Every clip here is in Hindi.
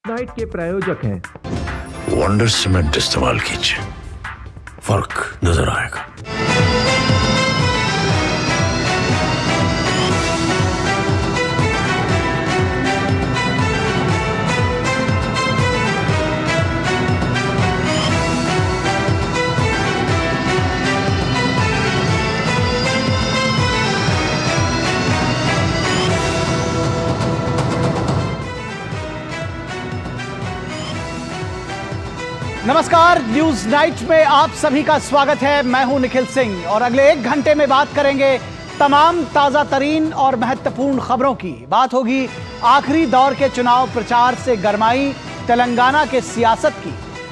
नाइट के प्रायोजक हैं वंडर सीमेंट इस्तेमाल कीजिए, फर्क नजर आएगा। नमस्कार, न्यूज नाइट में आप सभी का स्वागत है। मैं हूं निखिल सिंह और अगले 1 घंटे में बात करेंगे तमाम ताजा तरीन और महत्वपूर्ण खबरों की। बात होगी आखिरी दौर के चुनाव प्रचार से गरमाई तेलंगाना के सियासत की।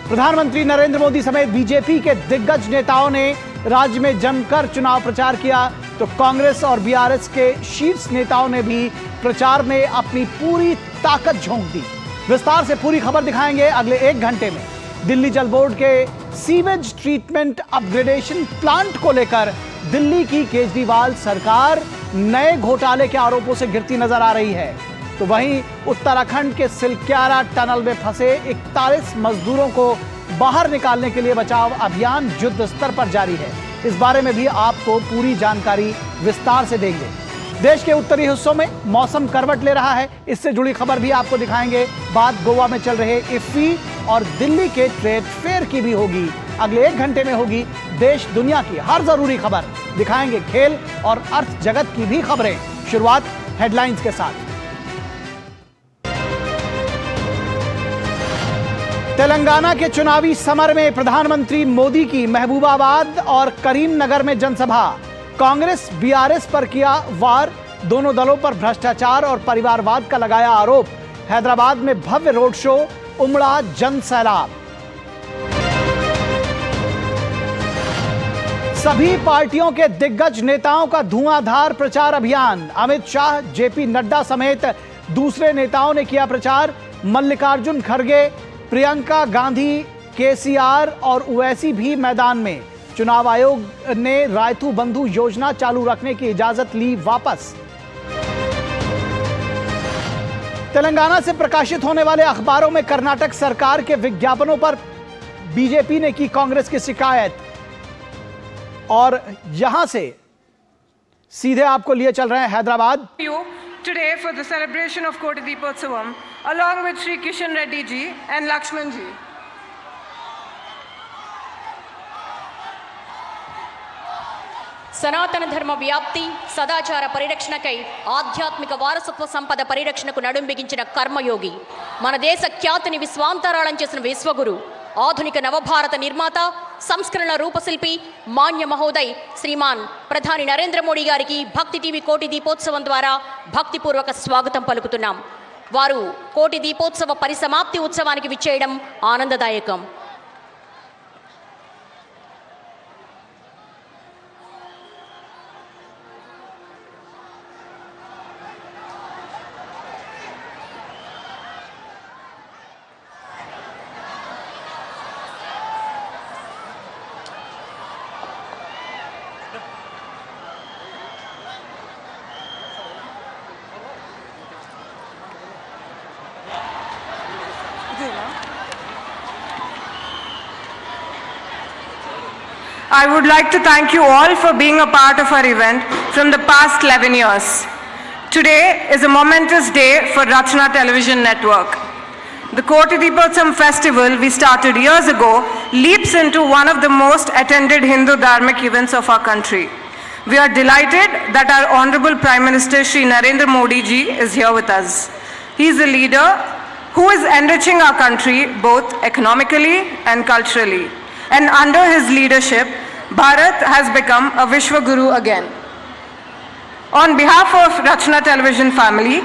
प्रधानमंत्री नरेंद्र मोदी समेत बीजेपी के दिग्गज नेताओं ने राज्य में जमकर चुनाव प्रचार किया, तो कांग्रेस और बीआरएस के शीर्ष नेताओं ने भी प्रचार में अपनी पूरी ताकत झोंक दी। विस्तार से पूरी खबर दिखाएंगे अगले 1 घंटे में। दिल्ली जल बोर्ड के सीवेज ट्रीटमेंट अपग्रेडेशन प्लांट को लेकर दिल्ली की केजरीवाल सरकार नए घोटाले के आरोपों से घिरती नजर आ रही है, तो वहीं उत्तराखंड के सिलक्यारा टनल में फंसे 41 मजदूरों को बाहर निकालने के लिए बचाव अभियान युद्ध स्तर पर जारी है। इस बारे में भी आपको पूरी जानकारी विस्तार से देंगे। देश के उत्तरी हिस्सों में मौसम करवट ले रहा है, इससे जुड़ी खबर भी आपको दिखाएंगे। बात गोवा में चल रहे इफ्फी और दिल्ली के ट्रेड फेयर की भी होगी। अगले 1 घंटे में होगी देश दुनिया की हर जरूरी खबर। दिखाएंगे खेल और अर्थ जगत की भी खबरें। शुरुआत हेडलाइंस के साथ। तेलंगाना के चुनावी समर में प्रधानमंत्री मोदी की महबूबाबाद और करीमनगर में जनसभा। कांग्रेस बीआरएस पर किया वार, दोनों दलों पर भ्रष्टाचार और परिवारवाद का लगाया आरोप। हैदराबाद में भव्य रोड शो, उमड़ा जन सैलाब। सभी पार्टियों के दिग्गज नेताओं का धुआंधार प्रचार अभियान। अमित शाह, जेपी नड्डा समेत दूसरे नेताओं ने किया प्रचार। मल्लिकार्जुन खड़गे, प्रियंका गांधी, केसीआर और ओवैसी भी मैदान में। चुनाव आयोग ने रायतू बंधु योजना चालू रखने की इजाजत ली वापस। तेलंगाना से प्रकाशित होने वाले अखबारों में कर्नाटक सरकार के विज्ञापनों पर बीजेपी ने की कांग्रेस की शिकायत, और यहां से सीधे आपको लिए चल रहे हैं Hyderabad. Today for the celebration of Koti Deepotsavam along with Shri Kishan Reddy ji and Lakshman ji. సనాతన ధర్మ వ్యాప్తి సదాచార పరిరక్షణకై ఆధ్యాత్మిక వారసత్వ సంపద పరిరక్షణకు నడుం బిగించిన కర్మయోగి, మన దేశ ఖ్యాతిని విశ్వాంతరాళం చేసిన విశ్వగురు, ఆధునిక నవభారత నిర్మాత, సంస్కరణ రూపశిల్పి మాన్య మహోదయ్ శ్రీమాన్ ప్రధాని నరేంద్ర మోడీ గారికి భక్తి టీవీ కోటి దీపోత్సవం ద్వారా భక్తిపూర్వక స్వాగతం పలుకుతున్నాం. వారు కోటి దీపోత్సవ పరిసమాప్తి ఉత్సవానికి విచ్చేయడం ఆనందదాయకం. I would like to thank you all for being a part of our event from the past 11 years. Today is a momentous day for Rachna Television Network. The Koti Deepotsavam festival we started years ago leaps into one of the most attended Hindu dharmic events of our country. We are delighted that our Honorable Prime Minister Shri Narendra Modi ji is here with us. He is a leader who is enriching our country both economically and culturally. And under his leadership, Bharat has become a Vishwa Guru again. On behalf of Rachna Television family,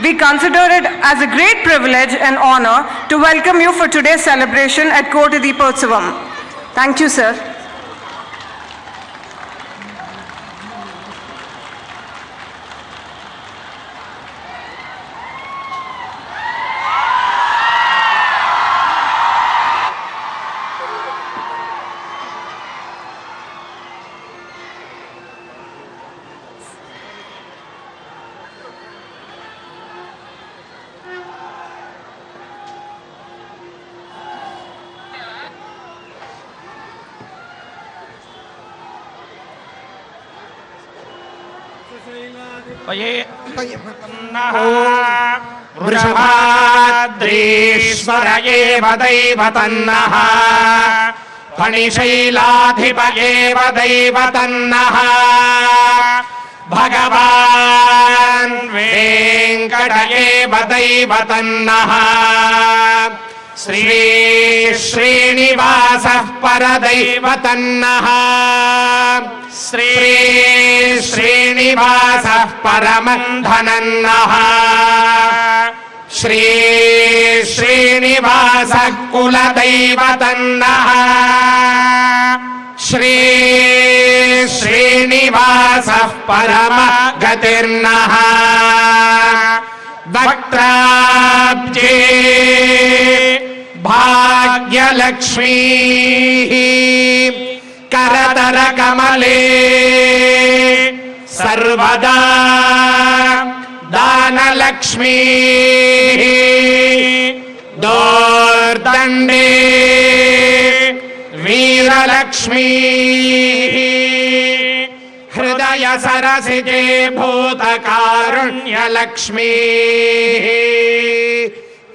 we consider it as a great privilege and honor to welcome you for today's celebration at Koti Deepotsavam. Thank you, sir. वृषभाद्रीश्वर एव दैवतन्नः फणिशैलाधिप एव दैवतन्नः भगवान् वेङ्कट एव दैवतन्नः श्री श्रीनिवासः परदैवतन्नः श्री श्रीनिवासः परमन्धनन्नः श्री श्रीनिवासः कुलदैवतन्नः श्री श्रीनिवासः परमगतिर्नः वक्त्राब्जे भाग्यलक्ष्मी करतरकमले सर्वदा दानलक्ष्मी दोर्दण्डे वीरलक्ष्मी हृदय सरसिजे भूतकारुण्यलक्ष्मी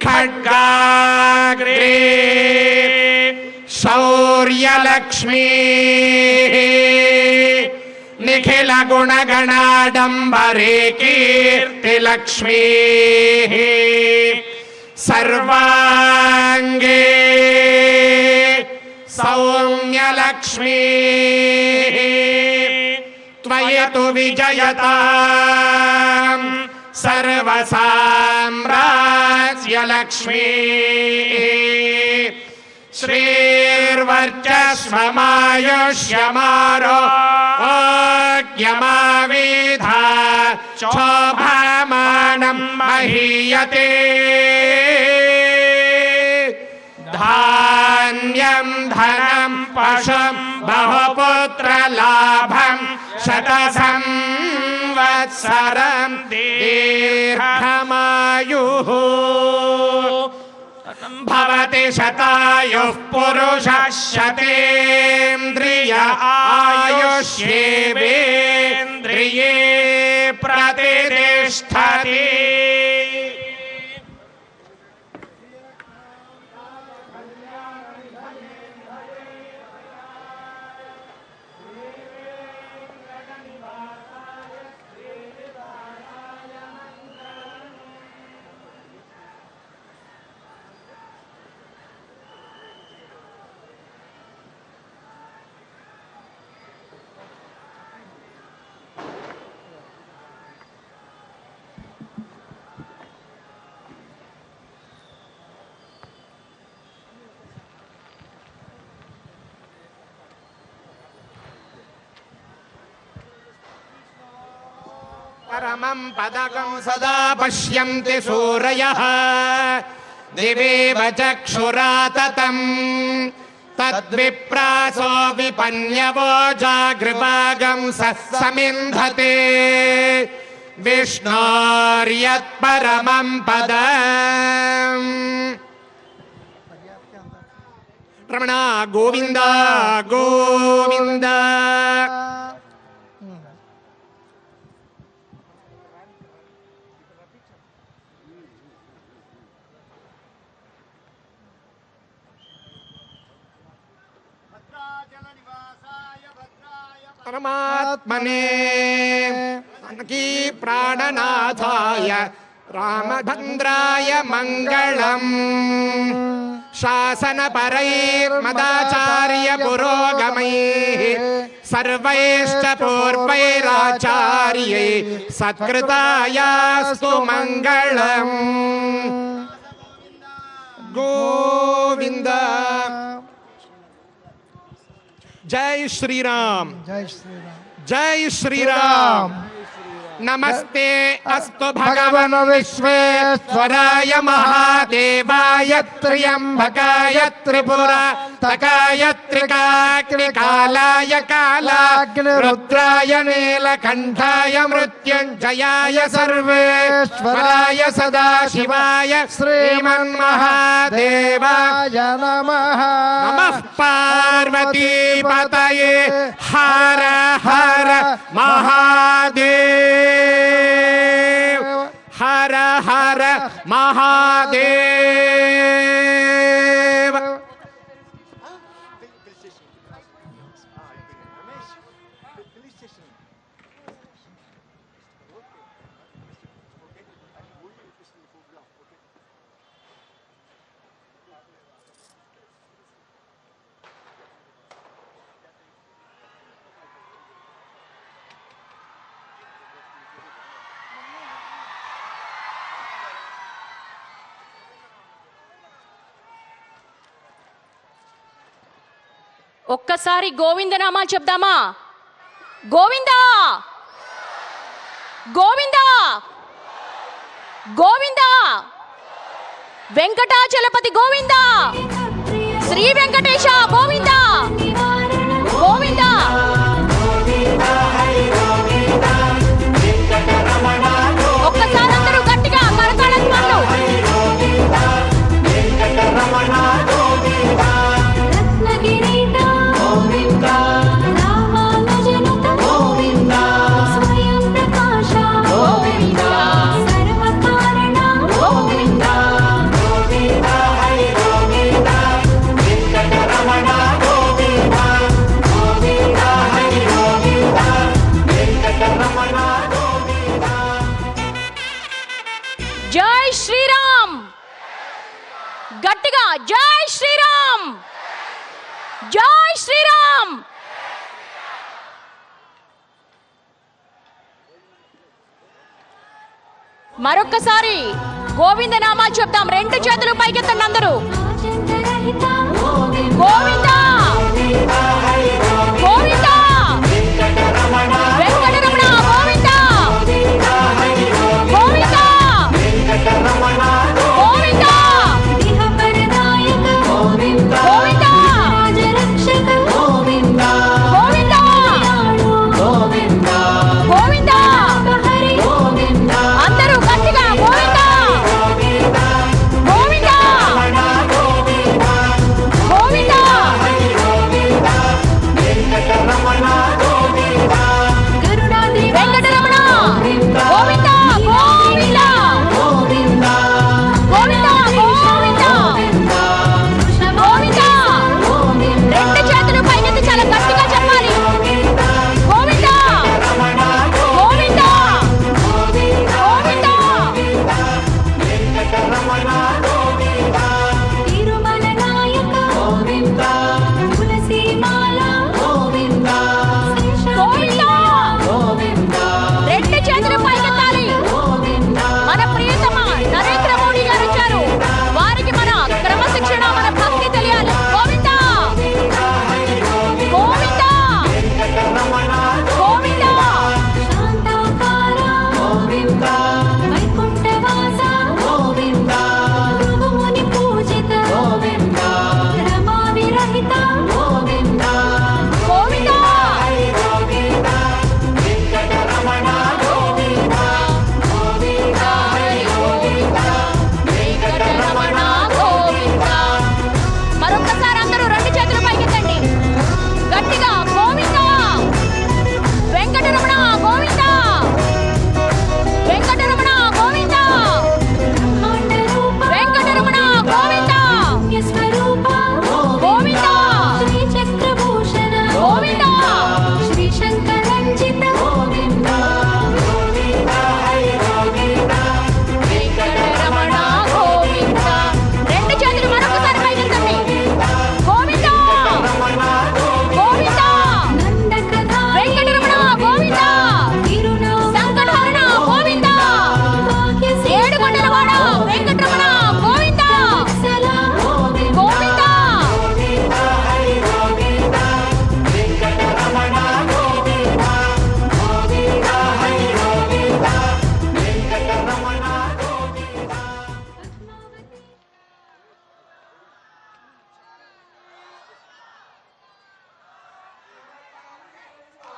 खड्गाग्रे शौर्यलक्ष्मी निखिल गुणगणाडम्बरे कीर्तिलक्ष्मी सर्वांगे सौम्यलक्ष्मी त्वयि तु विजयताम् सर्वसाम्राज्यलक्ष्मी श्रीर्वर्चस्वमायुष्यमारोग्यमाविधा शोभामानं महीयते धान्यं धनं पशुं बहुपुत्रलाभं शतसंवत्सरं दीर्घमायुः भवति शतायुः पुरुषः शतेन्द्रिय आयुष्येवेन्द्रिये प्रतिष्ठति परमं पदकं सदा पश्यन्ति सूरयः दिवेव चक्षुराततम् तद्विप्रासो विपन्यवो जागृभागं समिन्धते विष्णोर्यत्परमं पदम् रमण गोविन्द गोविन्द परमात्मने की प्राणनाथाय रामभद्राय मंगलम् शासनपरैर्मदाचार्य पुरोगमैः सर्वैश्च पूर्वैराचार्यै सत्कृतायास्तु मंगलम् गोविंद जय श्री राम जय श्री राम जय श्री राम नमस्ते अस्तु भगवन् विश्वेश्वराय महादेवाय त्र्यंबकाय त्रिपुरान्तकाय त्रिकालाय कालाग्निरुद्राय नीलकण्ठाय मृत्युञ्जयाय सर्वेश्वराय सदाशिवाय श्रीमन्महादेवाय नमः नमः पार्वतीपतये हर हर महादेव महादेव। ఒక్కసారి గోవిందనామా చెప్దామా? గోవిందా గోవిందా గోవిందా, వెంకటాచలపతి గోవిందా, శ్రీ వెంకటేశ గోవిందా గోవిందా. ఒక్కసారి అందరూ గట్టిగా కరతాళ ధ్వనులు. జై శ్రీరామ్, గట్టిగా జై శ్రీరామ్, జై శ్రీరామ్. మరొక్కసారి గోవిందనామాలు చెప్తాం. రెండు చేతులు పైకెత్తండి అందరూ. గోవిందా గోవిందా, వెంకటరమణ గోవిందా గోవిందా గోవిందా గోవిందా గోవిందా గోవిందా. అందరూ గట్టిగా గోవిందా గోవిందా గోవిందా. వెంకటరమణ గోవిందా గోవిందా గోవిందా గోవిందా గోవిందా. రెండు చేతులు పైకెత్తి చాలా గట్టిగా చెప్పాలి. గోవిందా గోవిందా గోవిందా. తిరుమల నాయక గోవిందా, తులసీమాల గోవిందా, గోవిందా. రెండు చేతులు పైకెత్తాలి. మన ప్రియతమ నరేంద్ర మోడీ గారు వచ్చారు. వారికి మన క్రమశిక్షణ, మన భక్తి తెలియాలి. గోవిందా గోవిందా గోవిందా. శాంతాకార గోవిందా, వైకుంఠవాస గోవిందా, భృగుముని పూజిత గోవిందా, రమా విరహిత గోవిందా గోవిందా గోవిందా హరి గోవిందా, వెంకటరమణ గోవిందా. మరొక్కసారి అందరూ రెండు చేతులు పైకెత్తండి గట్టిగా. గోవిందా వెంకటరమణ గోవిందా వెంకటరమణ గోవిందా బ్రహ్మాండ రూప వెంకటరమణ గోవిందా స్వరూప గోవిందా శ్రీ చక్రభూషణ గోవిందా శ్రీ శంకరంజిత గోవిందా వెంకటరమణ గోవిందా. రెండు చేతులు మరొకసారి పైకెత్తండి. గోవిందా గోవిందా నందకథా వెంకటరమణ గోవిందా సంకటహరణ గోవిందా ఏడుకొండలవాడ Venkataramana Govinda Govinda.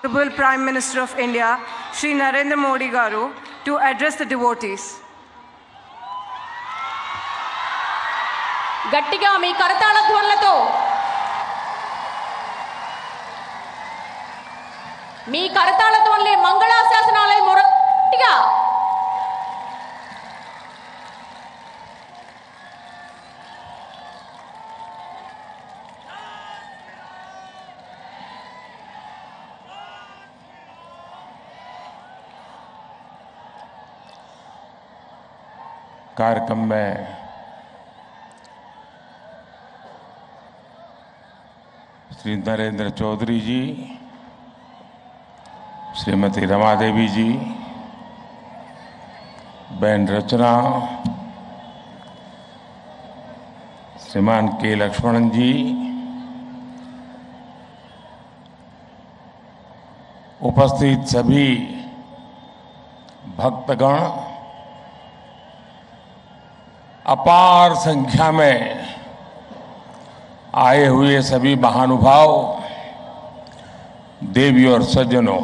Honorable Prime Minister of India, Shri Narendra Modi Garu, to address the devotees. గట్టిగా మీ కరతాళ ధ్వనులతో, మీ కరతాళ ధ్వనులే మంగళాశాసనాలే మొరటిగా. कार्यक्रम में श्री नरेंद्र चौधरी जी, श्रीमती रमा देवी जी, बहन रचना, श्रीमान के लक्ष्मणन जी, उपस्थित सभी भक्तगण, अपार संख्या में आए हुए सभी महानुभाव, देवी और सज्जनों,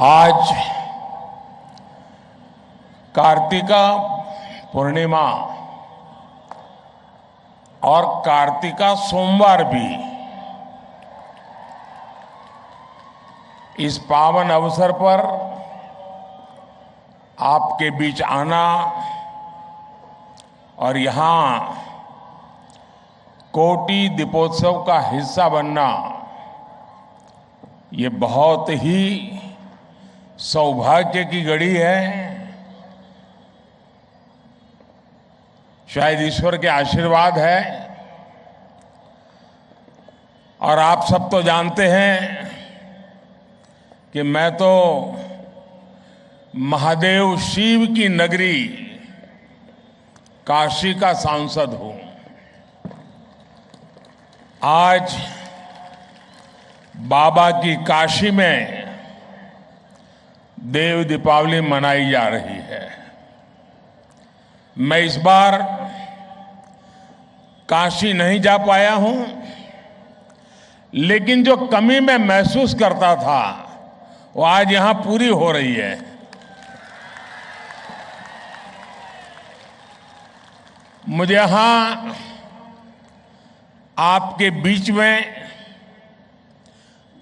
आज कार्तिका पूर्णिमा और कार्तिका सोमवार भी इस पावन अवसर पर आपके बीच आना और यहाँ कोटि दीपोत्सव का हिस्सा बनना, ये बहुत ही सौभाग्य की घड़ी है। शायद ईश्वर के आशीर्वाद है। और आप सब तो जानते हैं कि मैं तो महादेव शिव की नगरी काशी का सांसद हूं। आज बाबा की काशी में देव दीपावली मनाई जा रही है। मैं इस बार काशी नहीं जा पाया हूं, लेकिन जो कमी मैं महसूस करता था वो आज यहां पूरी हो रही है। मुझे यहां आपके बीच में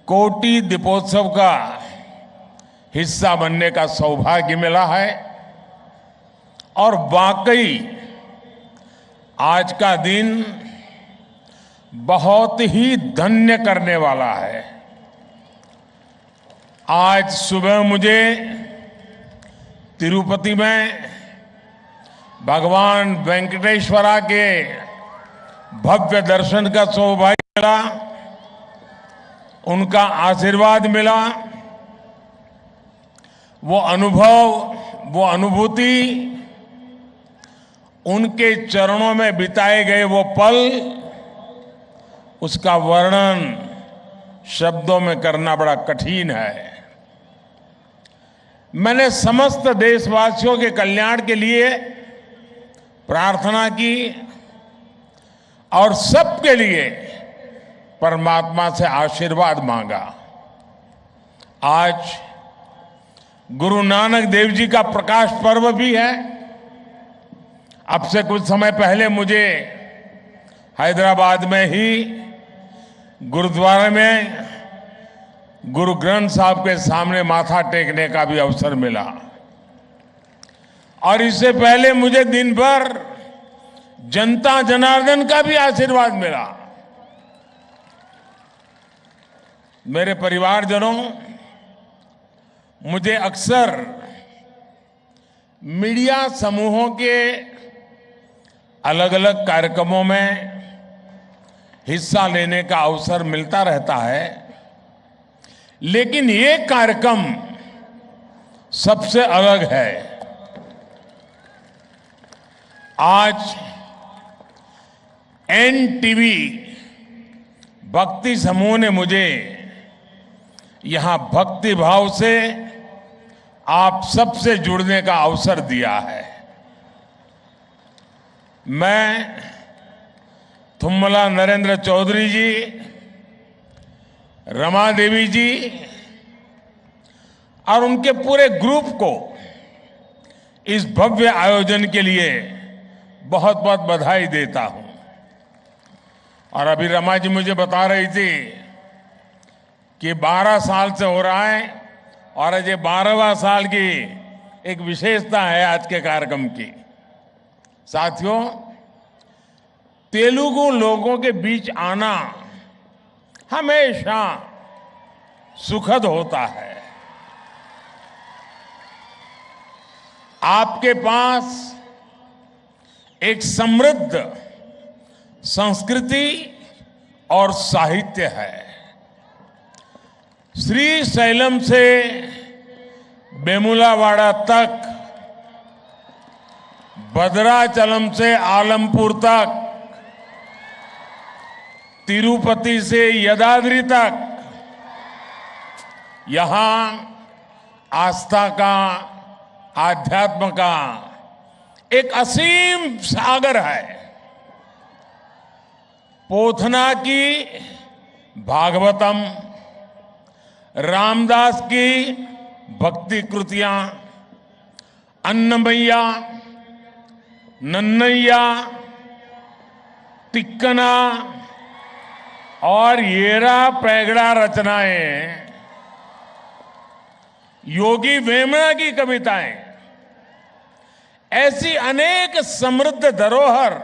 कोटि दीपोत्सव का हिस्सा बनने का सौभाग्य मिला है और वाकई आज का दिन बहुत ही धन्य करने वाला है। आज सुबह मुझे तिरुपति में भगवान वेंकटेश्वरा के भव्य दर्शन का सौभाग्य मिला, उनका आशीर्वाद मिला। वो अनुभव, वो अनुभूति, उनके चरणों में बिताए गए वो पल, उसका वर्णन शब्दों में करना बड़ा कठिन है। मैंने समस्त देशवासियों के कल्याण के लिए प्रार्थना की और सबके लिए परमात्मा से आशीर्वाद मांगा। आज गुरु नानक देव जी का प्रकाश पर्व भी है। अब से कुछ समय पहले मुझे हैदराबाद में ही गुरुद्वारे में गुरु ग्रंथ साहब के सामने माथा टेकने का भी अवसर मिला और इससे पहले मुझे दिन भर जनता जनार्दन का भी आशीर्वाद मिला। मेरे परिवारजनों, मुझे अक्सर मीडिया समूहों के अलग अलग कार्यक्रमों में हिस्सा लेने का अवसर मिलता रहता है, लेकिन ये कार्यक्रम सबसे अलग है। आज एनटीवी भक्ति समूह ने मुझे यहां भक्ति भाव से आप सबसे जुड़ने का अवसर दिया है। मैं थुम्मला नरेंद्र चौधरी जी, रमा देवी जी और उनके पूरे ग्रुप को इस भव्य आयोजन के लिए बहुत बहुत बधाई देता हूं। और अभी रमा जी मुझे बता रही थी कि 12 साल से हो रहा है और आज ये 12वां साल की एक विशेषता है आज के कार्यक्रम की। साथियों, तेलुगु लोगों के बीच आना हमेशा सुखद होता है। आपके पास एक समृद्ध संस्कृति और साहित्य है। श्री शैलम से बेमुलावाड़ा तक, भद्राचलम से आलमपुर तक, तिरुपति से यदाद्री तक, यहां आस्था का, आध्यात्म का एक असीम सागर है। पोथना की भागवतम, रामदास की भक्ति कृतियां, अन्नमैया, नन्नैया, तिक्कना और येरा पैगड़ा रचनाएं, योगी वेमना की कविताएं, ऐसी अनेक समृद्ध धरोहर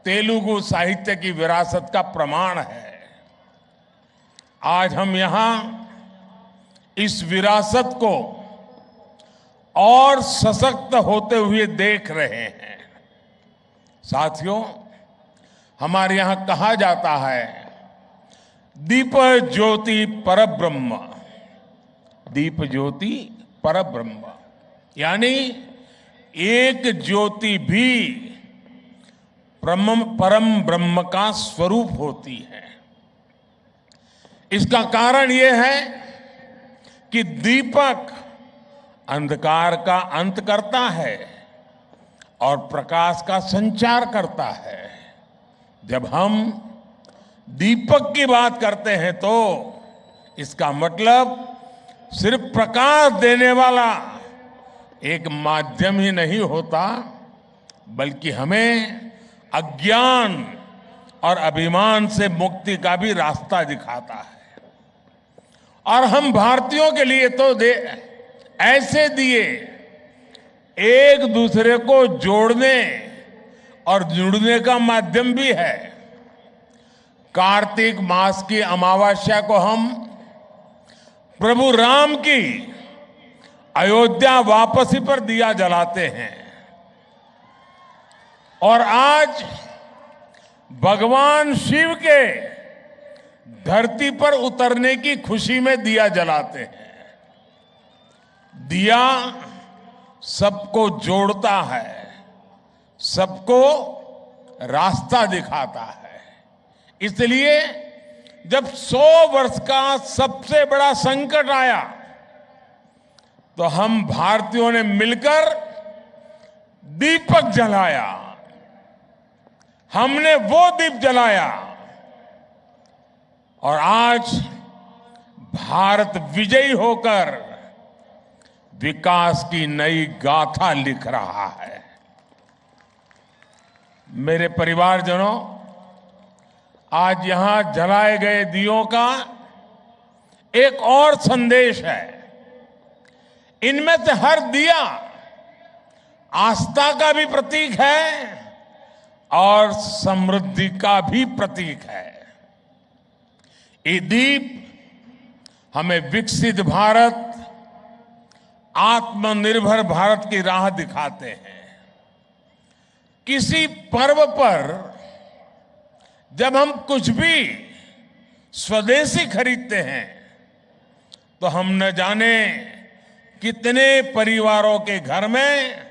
तेलुगु साहित्य की विरासत का प्रमाण है। आज हम यहां इस विरासत को और सशक्त होते हुए देख रहे हैं। साथियों, हमारे यहां कहा जाता है, दीप ज्योति परब्रह्म, दीप ज्योति परब्रह्म, यानी एक ज्योति भी परम ब्रह्म का स्वरूप होती है। इसका कारण यह है कि दीपक अंधकार का अंत करता है और प्रकाश का संचार करता है। जब हम दीपक की बात करते हैं तो इसका मतलब सिर्फ प्रकाश देने वाला एक माध्यम ही नहीं होता, बल्कि हमें अज्ञान और अभिमान से मुक्ति का भी रास्ता दिखाता है। और हम भारतीयों के लिए तो ऐसे दिए एक दूसरे को जोड़ने और जुड़ने का माध्यम भी है। कार्तिक मास की अमावस्या को हम प्रभु राम की अयोध्या वापसी पर दिया जलाते हैं और आज भगवान शिव के धरती पर उतरने की खुशी में दिया जलाते हैं। दिया सबको जोड़ता है, सबको रास्ता दिखाता है। इसलिए जब 100 वर्ष का सबसे बड़ा संकट आया तो हम भारतीयों ने मिलकर दीपक जलाया। हमने वो दीप जलाया और आज भारत विजयी होकर विकास की नई गाथा लिख रहा है। मेरे परिवारजनों, आज यहां जलाए गए दियों का एक और संदेश है। इनमें से हर दिया आस्था का भी प्रतीक है और समृद्धि का भी प्रतीक है। ये दीप हमें विकसित भारत, आत्मनिर्भर भारत की राह दिखाते हैं। किसी पर्व पर जब हम कुछ भी स्वदेशी खरीदते हैं तो हम न जाने कितने परिवारों के घर में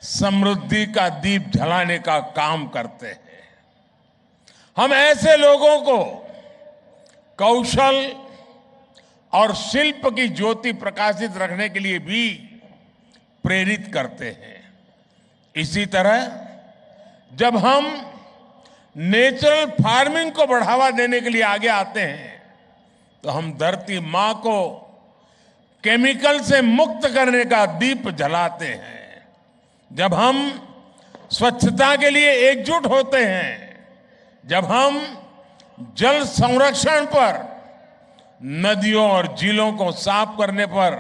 समृद्धि का दीप जलाने का काम करते हैं। हम ऐसे लोगों को कौशल और शिल्प की ज्योति प्रकाशित रखने के लिए भी प्रेरित करते हैं। इसी तरह जब हम नेचुरल फार्मिंग को बढ़ावा देने के लिए आगे आते हैं तो हम धरती मां को केमिकल से मुक्त करने का दीप जलाते हैं। जब हम स्वच्छता के लिए एकजुट होते हैं, जब हम जल संरक्षण पर, नदियों और झीलों को साफ करने पर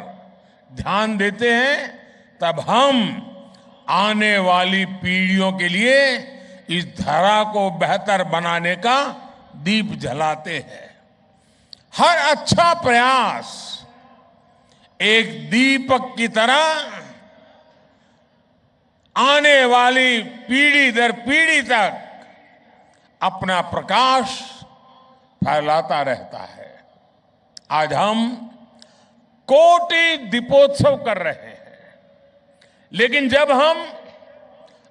ध्यान देते हैं, तब हम आने वाली पीढ़ियों के लिए इस धरा को बेहतर बनाने का दीप जलाते हैं। हर अच्छा प्रयास एक दीपक की तरह आने वाली पीढ़ी दर पीढ़ी तक अपना प्रकाश फैलाता रहता है। आज हम कोटि दीपोत्सव कर रहे हैं, लेकिन जब हम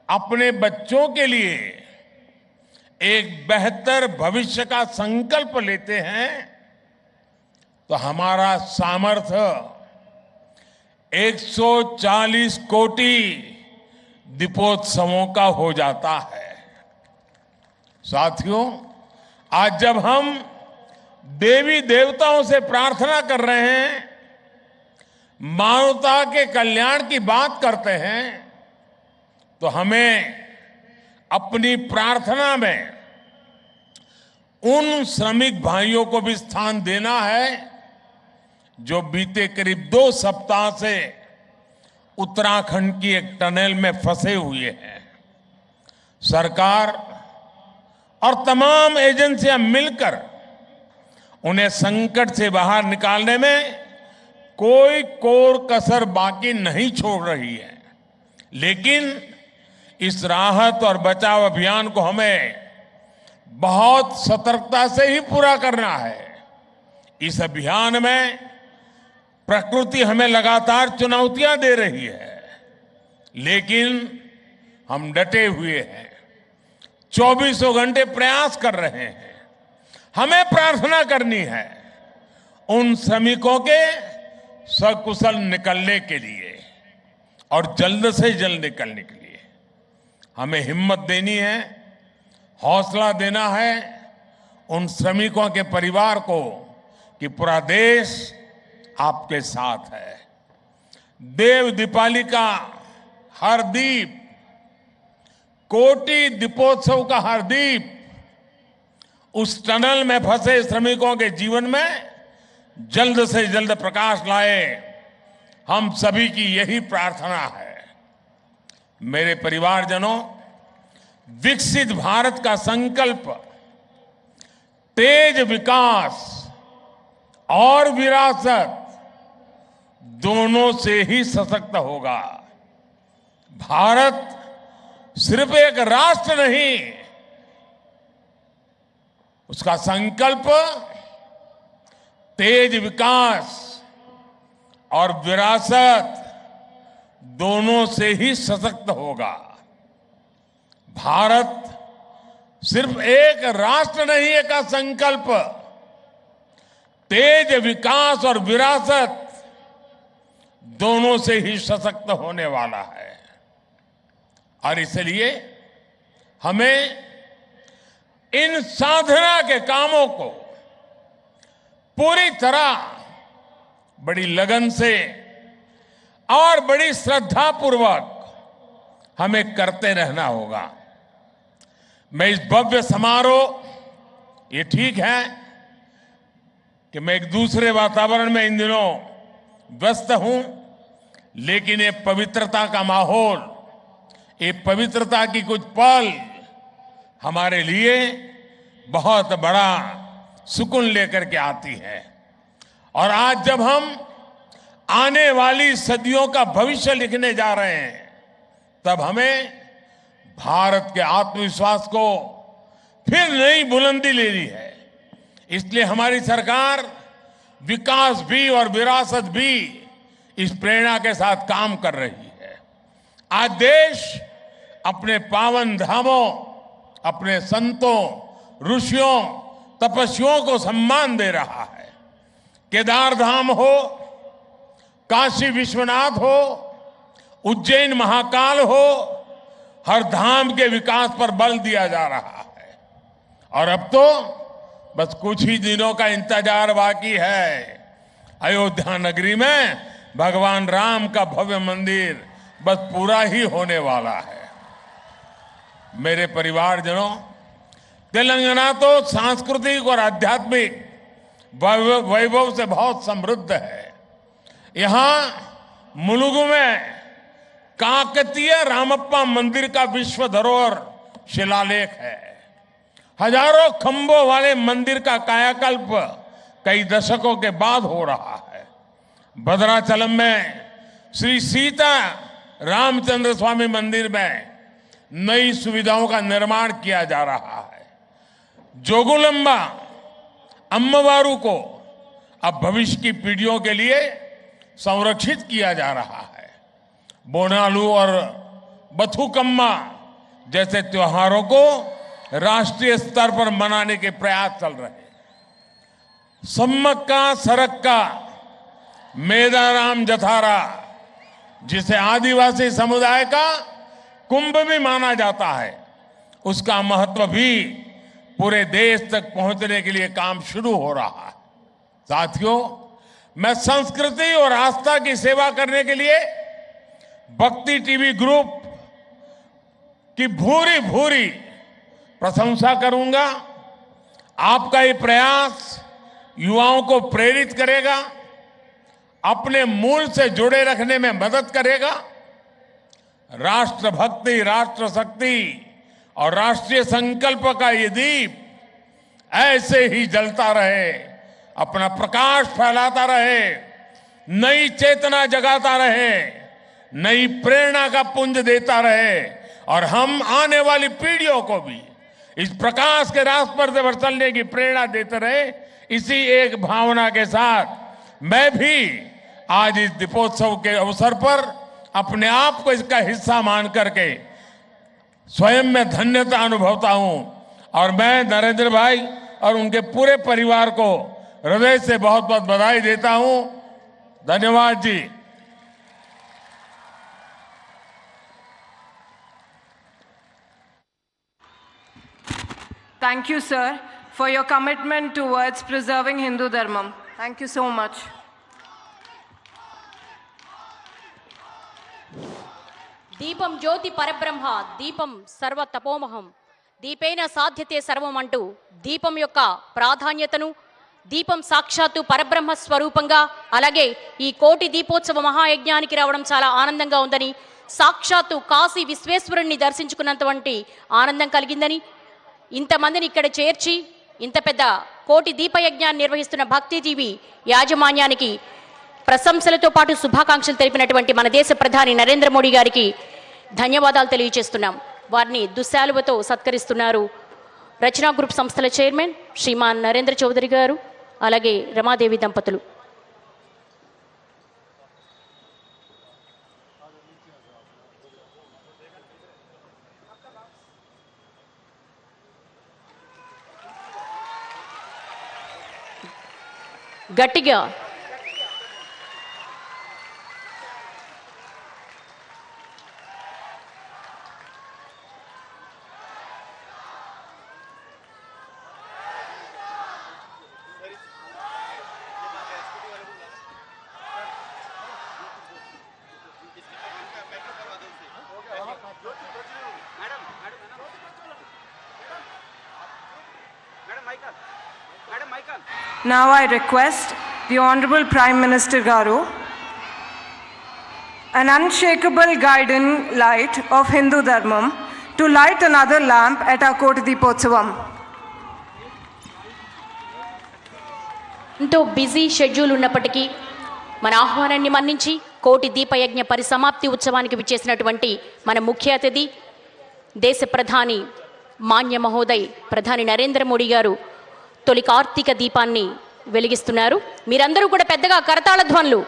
अपने बच्चों के लिए एक बेहतर भविष्य का संकल्प लेते हैं तो हमारा सामर्थ्य 140 कोटि दीपोत्सवों का हो जाता है। साथियों, आज जब हम देवी देवताओं से प्रार्थना कर रहे हैं, मानवता के कल्याण की बात करते हैं, तो हमें अपनी प्रार्थना में उन श्रमिक भाइयों को भी स्थान देना है जो बीते करीब 2 सप्ताह से उत्तराखंड की एक टनल में फंसे हुए हैं। सरकार और तमाम एजेंसियां मिलकर उन्हें संकट से बाहर निकालने में कोई कोर कसर बाकी नहीं छोड़ रही है, लेकिन इस राहत और बचाव अभियान को हमें बहुत सतर्कता से ही पूरा करना है। इस अभियान में प्रकृति हमें लगातार चुनौतियां दे रही है, लेकिन हम डटे हुए हैं, 24 घंटे प्रयास कर रहे हैं। हमें प्रार्थना करनी है उन श्रमिकों के सकुशल निकलने के लिए और जल्द से जल्द निकलने के लिए। हमें हिम्मत देनी है, हौसला देना है उन श्रमिकों के परिवार को कि पूरा देश आपके साथ है। देव दीपावली का हर दीप, कोटि दीपोत्सव का हर दीप उस टनल में फंसे श्रमिकों के जीवन में जल्द से जल्द प्रकाश लाए, हम सभी की यही प्रार्थना है। मेरे परिवारजनों, विकसित भारत का संकल्प तेज विकास और विरासत दोनों से ही सशक्त होगा। भारत सिर्फ एक राष्ट्र नहीं, उसका संकल्प तेज विकास और विरासत दोनों से ही सशक्त होगा। भारत सिर्फ एक राष्ट्र नहीं है का संकल्प तेज विकास और विरासत दोनों से ही सशक्त होने वाला है। और इसलिए हमें इन साधना के कामों को पूरी तरह बड़ी लगन से और बड़ी श्रद्धा पूर्वक हमें करते रहना होगा। मैं इस भव्य समारोह, ये ठीक है कि मैं एक दूसरे वातावरण में इन दिनों व्यस्त हूं, लेकिन ये पवित्रता का माहौल, ये पवित्रता की कुछ पल हमारे लिए बहुत बड़ा सुकून लेकर के आती है। और आज जब हम आने वाली सदियों का भविष्य लिखने जा रहे हैं, तब हमें भारत के आत्मविश्वास को फिर नई बुलंदी लेनी है। इसलिए हमारी सरकार विकास भी और विरासत भी इस प्रेरणा के साथ काम कर रही है। आज देश अपने पावन धामों, अपने संतों, ऋषियों, तपस्वियों को सम्मान दे रहा है। केदार धाम हो, काशी विश्वनाथ हो, उज्जैन महाकाल हो, हर धाम के विकास पर बल दिया जा रहा है। और अब तो बस कुछ ही दिनों का इंतजार बाकी है। अयोध्या नगरी में भगवान राम का भव्य मंदिर बस पूरा ही होने वाला है। मेरे परिवारजनों, तेलंगाना तो सांस्कृतिक और आध्यात्मिक वैभव से बहुत समृद्ध है। यहां मुलुगु में काकतीय रामप्पा मंदिर का विश्व धरोहर शिलालेख है। हजारों खंभों वाले मंदिर का कायाकल्प कई दशकों के बाद हो रहा है। भद्राचलम में श्री सीता रामचंद्र स्वामी मंदिर में नई सुविधाओं का निर्माण किया जा रहा है। जोगुलंबा अम्मवारू को अब भविष्य की पीढ़ियों के लिए संरक्षित किया जा रहा है। बोनालू और बथुकम्मा जैसे त्योहारों को राष्ट्रीय स्तर पर मनाने के प्रयास चल रहे हैं। सम्मक्का सरक्का मेदाराम जथारा, जिसे आदिवासी समुदाय का कुंभ भी माना जाता है, उसका महत्व भी पूरे देश तक पहुंचने के लिए काम शुरू हो रहा है। साथियों, मैं संस्कृति और आस्था की सेवा करने के लिए भक्ति टीवी ग्रुप की भूरी भूरी प्रशंसा करूंगा। आपका ये प्रयास युवाओं को प्रेरित करेगा, अपने मूल से जुड़े रखने में मदद करेगा। राष्ट्रभक्ति, राष्ट्र शक्ति और राष्ट्रीय संकल्प का ये दीप ऐसे ही जलता रहे, अपना प्रकाश फैलाता रहे, नई चेतना जगाता रहे, नई प्रेरणा का पुंज देता रहे और हम आने वाली पीढ़ियों को भी इस प्रकाश के रास्ते पर चलने की प्रेरणा देते रहे। इसी एक भावना के साथ मैं भी आज इस दीपोत्सव के अवसर पर अपने आप को इसका हिस्सा मान करके स्वयं में धन्यता अनुभवता हूं और मैं नरेंद्र भाई और उनके पूरे परिवार को हृदय से बहुत बहुत बधाई देता हूं। धन्यवाद जी। Thank you, sir, for your commitment towards preserving Hindu Dharmam. Thank you so much. దీపం జ్యోతి పరబ్రహ్మ, దీపం సర్వ తపోమహం, దీపేన సాధ్యతే సర్వం అంటూ దీపం యొక్క ప్రాధాన్యతను, దీపం సాక్షాత్తు పరబ్రహ్మ స్వరూపంగా, అలాగే ఈ కోటి దీపోత్సవ మహాయజ్ఞానికి రావడం చాలా ఆనందంగా ఉందని, సాక్షాత్తు కాశీ విశ్వేశ్వరుణ్ణి దర్శించుకున్నంతవంటి ఆనందం కలిగిందని, ఇంతమందిని ఇక్కడ చేర్చి ఇంత పెద్ద కోటి దీపయజ్ఞాన్ని నిర్వహిస్తున్న భక్తి టీవీ యాజమాన్యానికి ప్రశంసలతో పాటు శుభాకాంక్షలు తెలిపినటువంటి మన దేశ ప్రధాని నరేంద్ర మోడీ గారికి ధన్యవాదాలు తెలియజేస్తున్నాం. వారిని దుశ్శాలువతో సత్కరిస్తున్నారు రచనా గ్రూప్ సంస్థల చైర్మన్ శ్రీమాన్ నరేంద్ర చౌదరి గారు, అలాగే రమాదేవి దంపతులు. గట్టిగా Now I request the Honorable Prime Minister Garu, an unshakable guiding light of Hindu Dharmam, to light another lamp at our Koti Deepotsavam. ఎంతో బిజీ షెడ్యూల్ ఉన్నప్పటికీ మన ఆహ్వానాన్ని మన్నించి కోటి దీపయజ్ఞ పరిసమాప్తి ఉత్సవానికి విచ్చేసినటువంటి మన ముఖ్య అతిథి దేశ ప్రధాని మాన్య మహోదయ్ ప్రధాని నరేంద్ర మోడీ గారు తొలి కార్తీక దీపాన్ని వెలిగిస్తున్నారు. మీరందరూ కూడా పెద్దగా కరతాళ ధ్వనులు.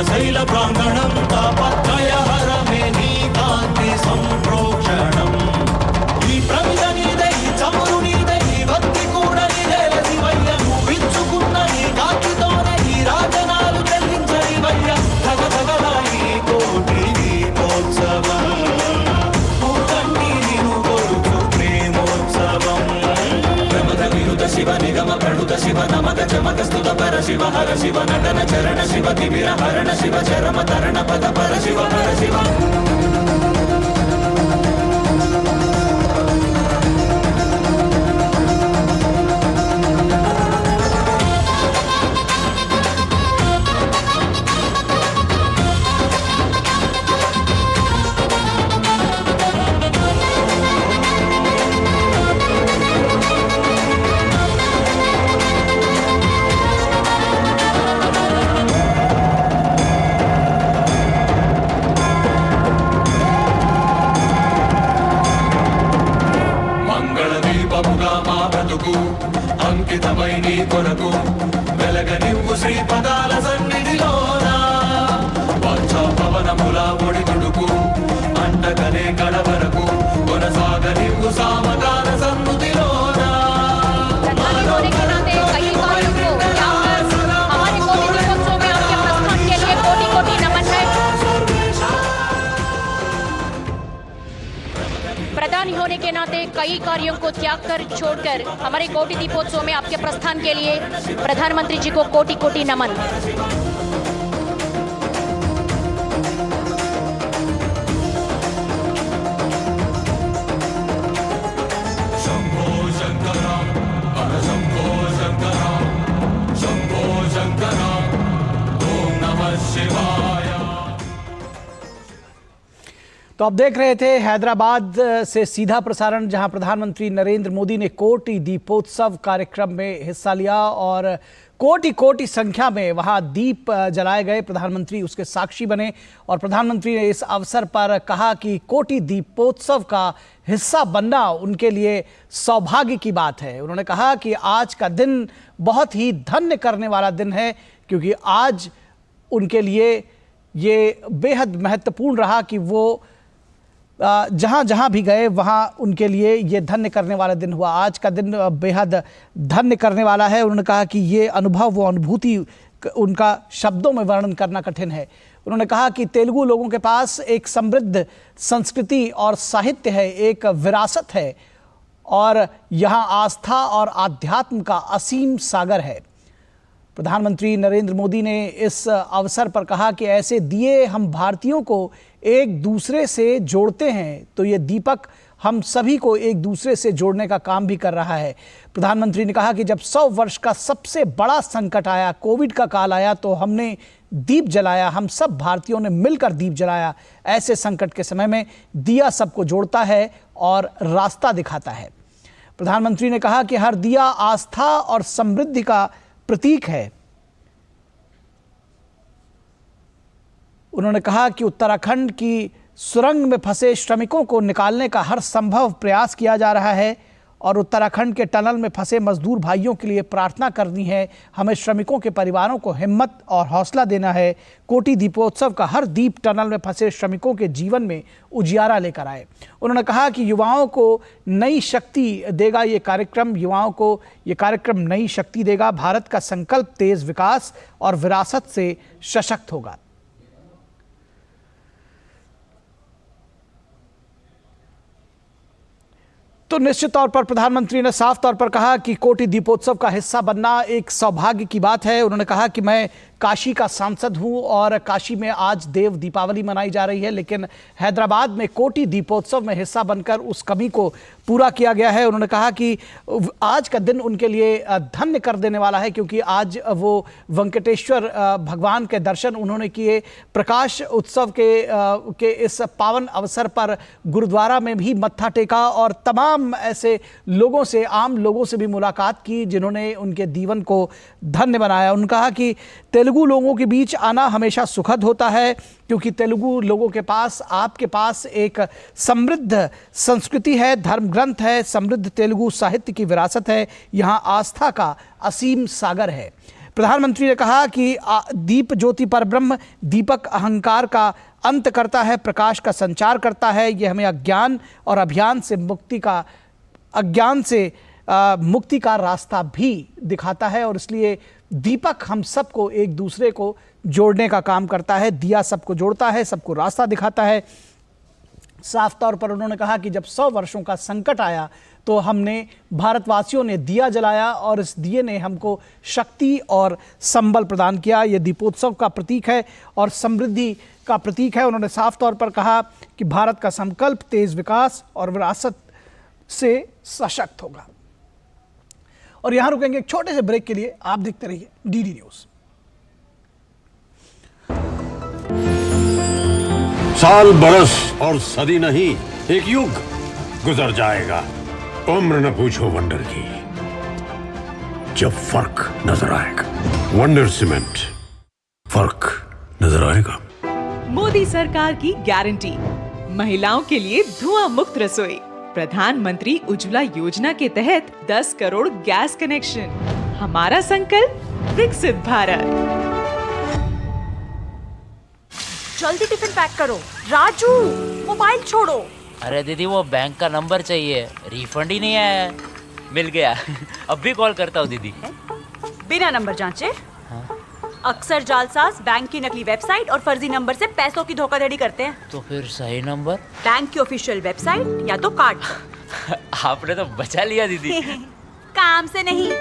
శైల ప్రాంగణం తాపత్రయహరమే నీ కాంతి సంప్రోక్షణం ఈ ప్రమిద నీదే ఈ చమురు నీదే ఈ భక్తి కూడా నీదే శివయ్య నువ్విచ్చుకున్న ఈ కాంతితోనే ఈ రాజనాలు చెల్లించనివయ్య ధగ ధగల ఈ కోటి దీపోత్సవం పూర్ణి నిను కొలుచు ప్రేమోత్సవం ప్రమద విరుత శివ నిగమ ప్రణుత శివ నమక చమక స్తుత పర శివ హర శివ నటన చరణ శివ తిమిర హరణ శివ చరమ తరణ పద పర శివ హర శివ అంకితమై నీ కొరకు వెలగనివ్వు శ్రీపదాల సన్నిధిలోన వాంఛా పవనముల ఒడి తుడుకు అండగనే కడవరకు కొనసాగనివ్వు సామగాన సన్నుతిలోన प्रधानी होने के नाते कई कार्यों को त्याग कर छोड़कर हमारे कोटि दीपोत्सव में आपके प्रस्थान के लिए प्रधानमंत्री जी को कोटि कोटि नमन। शंभो शंकर हर शंभो शंकर शंभो शंकर ओम नमः शिवाय। तो आप देख रहे थे हैदराबाद से सीधा प्रसारण, जहां प्रधानमंत्री नरेंद्र मोदी ने कोटि दीपोत्सव कार्यक्रम में हिस्सा लिया और कोटि कोटि संख्या में वहां दीप जलाए गए। प्रधानमंत्री उसके साक्षी बने और प्रधानमंत्री ने इस अवसर पर कहा कि कोटि दीपोत्सव का हिस्सा बनना उनके लिए सौभाग्य की बात है। उन्होंने कहा कि आज का दिन बहुत ही धन्य करने वाला दिन है, क्योंकि आज उनके लिए ये बेहद महत्वपूर्ण रहा कि वो जहाँ जहाँ भी गए वहाँ उनके लिए ये धन्य करने वाला दिन हुआ। आज का दिन बेहद धन्य करने वाला है। उन्होंने कहा कि ये अनुभव, वो अनुभूति उनका शब्दों में वर्णन करना कठिन है। उन्होंने कहा कि तेलुगु लोगों के पास एक समृद्ध संस्कृति और साहित्य है, एक विरासत है और यहाँ आस्था और आध्यात्म का असीम सागर है। प्रधानमंत्री नरेंद्र मोदी ने इस अवसर पर कहा कि ऐसे दिए हम भारतीयों को एक दूसरे से जोड़ते हैं, तो ये दीपक हम सभी को एक दूसरे से जोड़ने का काम भी कर रहा है। प्रधानमंत्री ने कहा कि जब 100 वर्ष का सबसे बड़ा संकट आया, कोविड का काल आया, तो हमने दीप जलाया, हम सब भारतीयों ने मिलकर दीप जलाया। ऐसे संकट के समय में दिया सबको जोड़ता है और रास्ता दिखाता है। प्रधानमंत्री ने कहा कि हर दिया आस्था और समृद्धि का प्रतीक है। उन्होंने कहा कि उत्तराखंड की सुरंग में फंसे श्रमिकों को निकालने का हर संभव प्रयास किया जा रहा है और उत्तराखंड के टनल में फंसे मजदूर भाइयों के लिए प्रार्थना करनी है। हमें श्रमिकों के परिवारों को हिम्मत और हौसला देना है। कोटि दीपोत्सव का हर दीप टनल में फंसे श्रमिकों के जीवन में उजियारा लेकर आए। उन्होंने कहा कि युवाओं को नई शक्ति देगा ये कार्यक्रम, युवाओं को ये कार्यक्रम नई शक्ति देगा। भारत का संकल्प तेज विकास और विरासत से सशक्त होगा। तो निश्चित तौर पर प्रधानमंत्री ने साफ तौर पर कहा कि कोटि दीपोत्सव का हिस्सा बनना एक सौभाग्य की बात है। उन्होंने कहा कि मैं काशी का सांसद हूं और काशी में आज देव दीपावली मनाई जा रही है, लेकिन हैदराबाद में कोटि दीपोत्सव में हिस्सा बनकर उस कमी को पूरा किया गया है। उन्होंने कहा कि आज का दिन उनके लिए धन्य कर देने वाला है, क्योंकि आज वो वेंकटेश्वर भगवान के दर्शन उन्होंने किए। प्रकाश उत्सव के इस पावन अवसर पर गुरुद्वारा में भी मत्था टेका और तमाम ऐसे लोगों से, आम लोगों से भी मुलाकात की जिन्होंने उनके जीवन को धन्य बनाया। उन्होंने कहा कि तेलुगु लोगों के बीच आना हमेशा सुखद होता है, क्योंकि तेलुगु लोगों के पास, आपके पास एक समृद्ध संस्कृति है, धर्म ग्रंथ है, समृद्ध तेलुगु साहित्य की विरासत है, यहाँ आस्था का असीम सागर है। प्रधानमंत्री ने कहा कि दीप ज्योति पर ब्रह्म, दीपक अहंकार का अंत करता है, प्रकाश का संचार करता है। यह हमें अज्ञान और मुक्ति का रास्ता भी दिखाता है और इसलिए दीपक हम सबको एक दूसरे को जोड़ने का काम करता है। दिया सबको जोड़ता है, सबको रास्ता दिखाता है। साफ तौर पर उन्होंने कहा कि जब 100 वर्षों का संकट आया तो हमने भारतवासियों ने दिया जलाया और इस दिए ने हमको शक्ति और संबल प्रदान किया। यह दीपोत्सव का प्रतीक है और समृद्धि का प्रतीक है। उन्होंने साफ तौर पर कहा कि भारत का संकल्प तेज विकास और विरासत से सशक्त होगा। और यहां रुकेंगे एक छोटे से ब्रेक के लिए। आप देखते रहिए डीडी न्यूज। साल, बरस और सदी नहीं, एक युग गुजर जाएगा। उम्र न पूछो वंडर की, जब फर्क नजर आएगा। वंडर सीमेंट, फर्क नजर आएगा। मोदी सरकार की गारंटी, महिलाओं के लिए धुआं मुक्त रसोई। प्रधानमंत्री उज्ज्वला योजना के तहत 10 करोड़ गैस कनेक्शन। हमारा संकल्प विकसित भारत। जल्दी टिफिन पैक करो। राजू, मोबाइल छोड़ो। अरे दीदी, वो बैंक का नंबर चाहिए, रिफंड ही नहीं आया है। मिल गया। अब भी कॉल करता हूँ दीदी। बिना नंबर जांचे? हाँ? अक्सर जालसाज बैंक की नकली वेबसाइट और फर्जी नंबर से पैसों की धोखाधड़ी करते हैं। तो फिर सही नंबर? बैंक की ऑफिशियल वेबसाइट या तो कार्ड पर। आपने तो बचा लिया दीदी। काम से नहीं।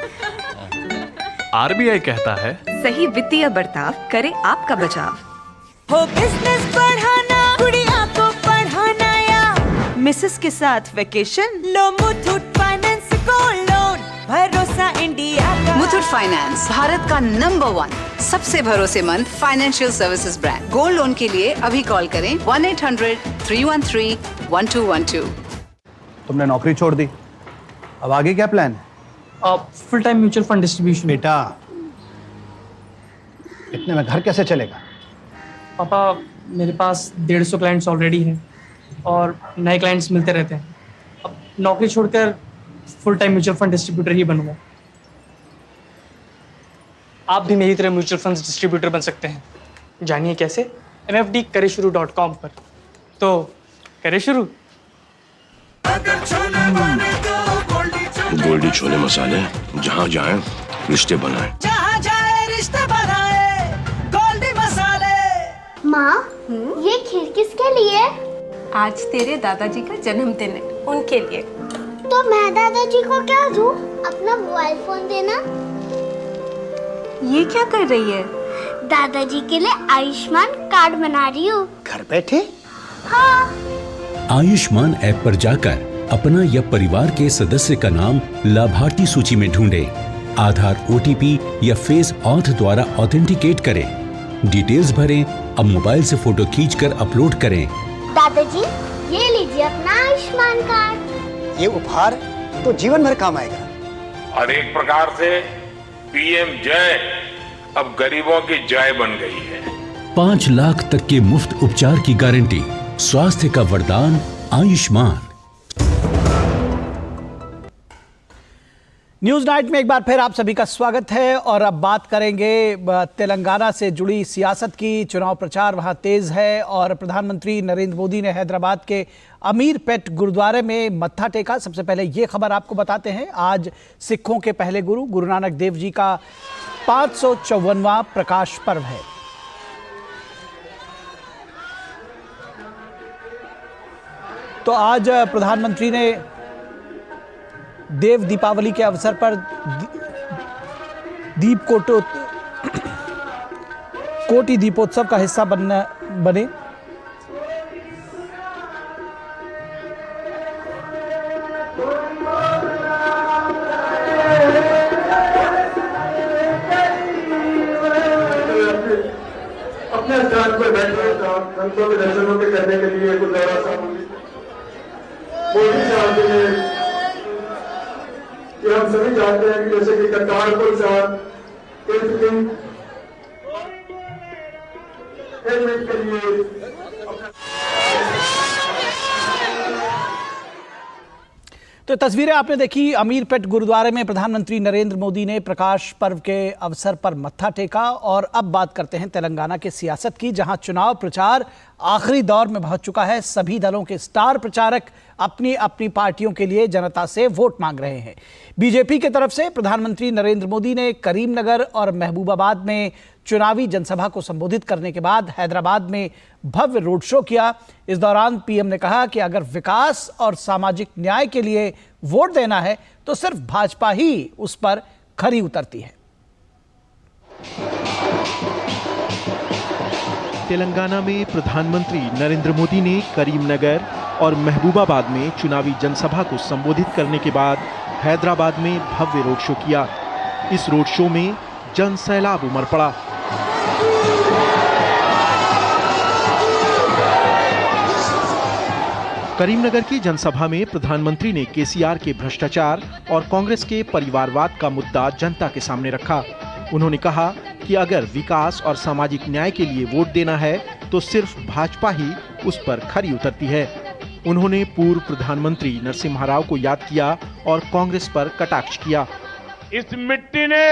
आरबीआई कहता है, सही वित्तीय बर्ताव करे आपका बचाव। हो बिजनेस बढ़ाना, गुड़िया को पढ़ाना या मिसेस के साथ वेकेशन, लो मुथूट फाइनेंस गोल्ड लोन, भरोसा इंडिया का। मुथूट फाइनेंस भारत का नंबर 1 सबसे भरोसेमंद financial services brand. Gold loan के लिए अभी कॉल करें 1-800-313-1212। तुमने नौकरी छोड़ दी, अब आगे क्या प्लान है? Full time mutual fund distribution. बेटा, इतने में घर कैसे चलेगा? पापा, मेरे पास 150 क्लाइंट्स ऑलरेडी हैं और नए क्लाइंट्स मिलते रहते हैं। अब नौकरी छोड़कर full time mutual fund distributor ही बनूंगा। आप भी मेरी तरह म्यूचुअल फंड डिस्ट्रीब्यूटर बन सकते हैं। जानिए कैसे? mfdkareshuru.com पर। तो करें शुरू। गोल्डी छोले मसाले, जहाँ जाए रिश्ते बनाए, जहाँ जाए रिश्ते बनाए, गोल्डी मसाले। माँ, ये खीर किसके लिए? आज तेरे दादाजी का जन्मदिन है, उनके लिए। तो मैं दादाजी को क्या दूँ? अपना मोबाइल फोन देना। ये क्या कर रही है? दादाजी के लिए आयुष्मान कार्ड बना रही हूँ। घर बैठे? हाँ। आयुष्मान ऐप पर जाकर अपना या परिवार के सदस्य का नाम लाभार्थी सूची में ढूंढें। आधार, ओटीपी या फेस ऑथ द्वारा ऑथेंटिकेट करें। डिटेल्स भरें। अब मोबाइल से फोटो खींचकर अपलोड करें। दादाजी, ये लीजिए अपना आयुष्मान कार्ड। ये उपहार तो जीवन भर काम आएगा। और एक प्रकार से पीएम जय अब गरीबों की जय बन गई है। 5 लाख तक के मुफ्त उपचार की गारंटी, स्वास्थ्य का वरदान आयुष्मान। न्यूज नाइट में एक बार फिर आप सभी का स्वागत है और अब बात करेंगे तेलंगाना से जुड़ी सियासत की। चुनाव प्रचार वहां तेज है और प्रधानमंत्री नरेंद्र मोदी ने हैदराबाद के अमीरपेट गुरुद्वारे में मत्था टेका। सबसे पहले ये खबर आपको बताते हैं, आज सिखों के पहले गुरु गुरु नानक देव जी का 554वां प्रकाश पर्व है। तो आज प्रधानमंत्री ने देव दीपावली के अवसर पर कोटि दीपोत्सव का हिस्सा बने। अपने स्थान पर बैठे संतों के दर्शनों के करने के लिए कुछ मोदी साहब के लिए कि हम सभी जानते हैं कि जैसे कि करतारपुर साहब के लिए तो तस्वीरें आपने देखी। अमीरपेट गुरुद्वारे में प्रधानमंत्री नरेंद्र मोदी ने प्रकाश पर्व के अवसर पर मत्था टेका। और अब बात करते हैं तेलंगाना के सियासत की, जहां चुनाव प्रचार आखिरी दौर में पहुंच चुका है। सभी दलों के स्टार प्रचारक अपनी अपनी पार्टियों के लिए जनता से वोट मांग रहे हैं। बीजेपी की तरफ से प्रधानमंत्री नरेंद्र मोदी ने करीमनगर और महबूबाबाद में चुनावी जनसभा को संबोधित करने के बाद हैदराबाद में भव्य रोड शो किया। इस दौरान पीएम ने कहा कि अगर विकास और सामाजिक न्याय के लिए वोट देना है तो सिर्फ भाजपा ही उस पर खरी उतरती है। तेलंगाना में प्रधानमंत्री नरेंद्र मोदी ने करीमनगर और महबूबाबाद में चुनावी जनसभा को संबोधित करने के बाद हैदराबाद में भव्य रोड शो किया। इस रोड शो में जन सैलाब उमड़ पड़ा। करीमनगर की जनसभा में प्रधानमंत्री ने केसीआर के भ्रष्टाचार और कांग्रेस के परिवारवाद का मुद्दा जनता के सामने रखा। उन्होंने कहा कि अगर विकास और सामाजिक न्याय के लिए वोट देना है तो सिर्फ भाजपा ही उस पर खरी उतरती है। उन्होंने पूर्व प्रधानमंत्री नरसिम्हा राव को याद किया और कांग्रेस पर कटाक्ष किया। इस मिट्टी ने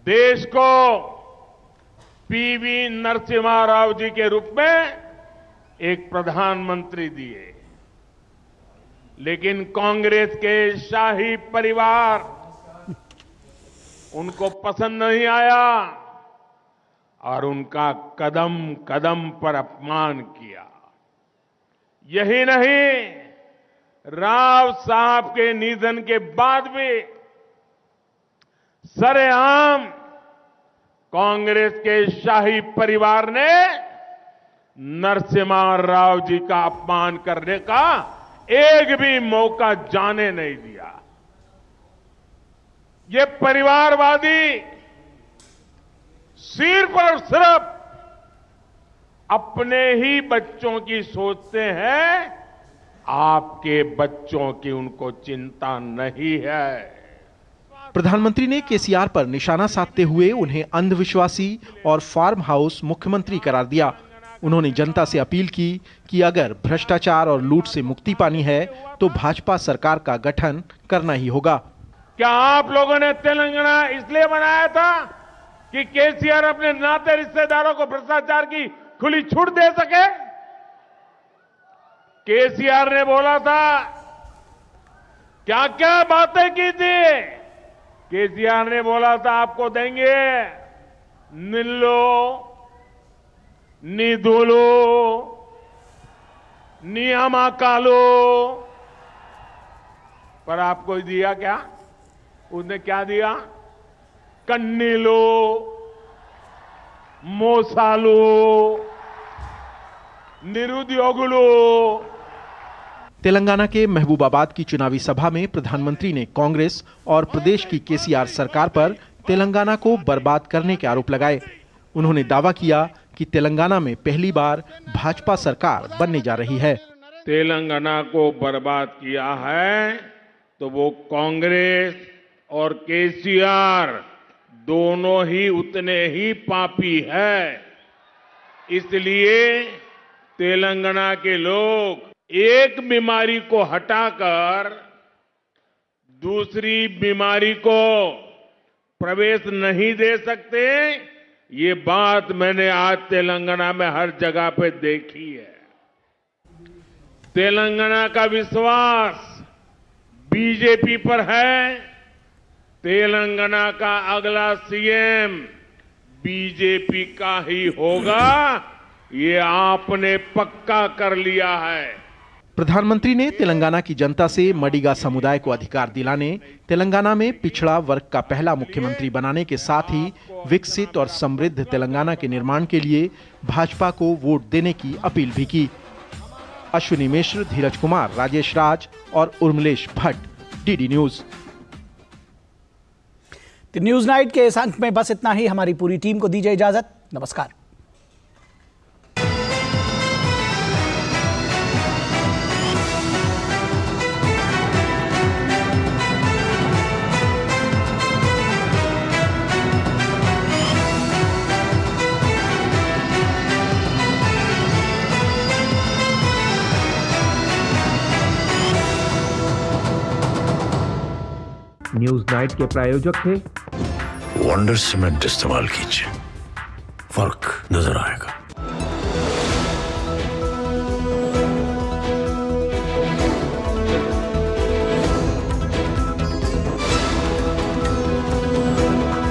देश को पीवी नरसिम्हा राव जी के रूप में एक प्रधानमंत्री दिए, लेकिन कांग्रेस के शाही परिवार उनको पसंद नहीं आया और उनका कदम कदम पर अपमान किया। यही नहीं, राव साहब के निधन के बाद भी सरेआम कांग्रेस के शाही परिवार ने नरसिम्हा राव जी का अपमान करने का एक भी मौका जाने नहीं दिया। ये परिवारवादी सिर्फ और सिर्फ अपने ही बच्चों की सोचते हैं, आपके बच्चों की उनको चिंता नहीं है। प्रधानमंत्री ने केसीआर पर निशाना साधते हुए उन्हें अंधविश्वासी और फार्म हाउस मुख्यमंत्री करार दिया। उन्होंने जनता से अपील की कि अगर भ्रष्टाचार और लूट से मुक्ति पानी है तो भाजपा सरकार का गठन करना ही होगा। क्या आप लोगों ने तेलंगाना इसलिए बनाया था कि केसीआर अपने नाते रिश्तेदारों को भ्रष्टाचार की खुली छूट दे सके? केसीआर ने बोला था, क्या क्या बातें की थी? केसीआर ने बोला था आपको देंगे निल्लो, निधुलो, नियामकालो, पर आपको दिया क्या? उसने क्या दिया? कन्नीलो, मोसालो, निरुद्योगुलो। तेलंगाना के महबूबाबाद की चुनावी सभा में प्रधानमंत्री ने कांग्रेस और प्रदेश की केसीआर सरकार पर तेलंगाना को बर्बाद करने के आरोप लगाए। उन्होंने दावा किया कि तेलंगाना में पहली बार भाजपा सरकार बनने जा रही है। तेलंगाना को बर्बाद किया है तो वो कांग्रेस और केसीआर दोनों ही उतने ही पापी है। इसलिए तेलंगाना के लोग एक बीमारी को हटाकर दूसरी बीमारी को प्रवेश नहीं दे सकते। ये बात मैंने आज तेलंगाना में हर जगह पे देखी है। तेलंगाना का विश्वास बीजेपी पर है। तेलंगाना का अगला सीएम बीजेपी का ही होगा, ये आपने पक्का कर लिया है। प्रधानमंत्री ने तेलंगाना की जनता से मडिगा समुदाय को अधिकार दिलाने, तेलंगाना में पिछड़ा वर्ग का पहला मुख्यमंत्री बनाने के साथ ही विकसित और समृद्ध तेलंगाना के निर्माण के लिए भाजपा को वोट देने की अपील भी की। अश्विनी मिश्र, धीरज कुमार, राजेश राज और Urmilesh Bhatt, DD news. News night के इस अंक में बस इतना ही। हमारी पूरी टीम को दीजिए इजाजत। नमस्कार। न्यूज नाइट के प्रायोजक थे वंडर सीमेंट इस्तेमाल कीजिए, फर्क नजर आएगा।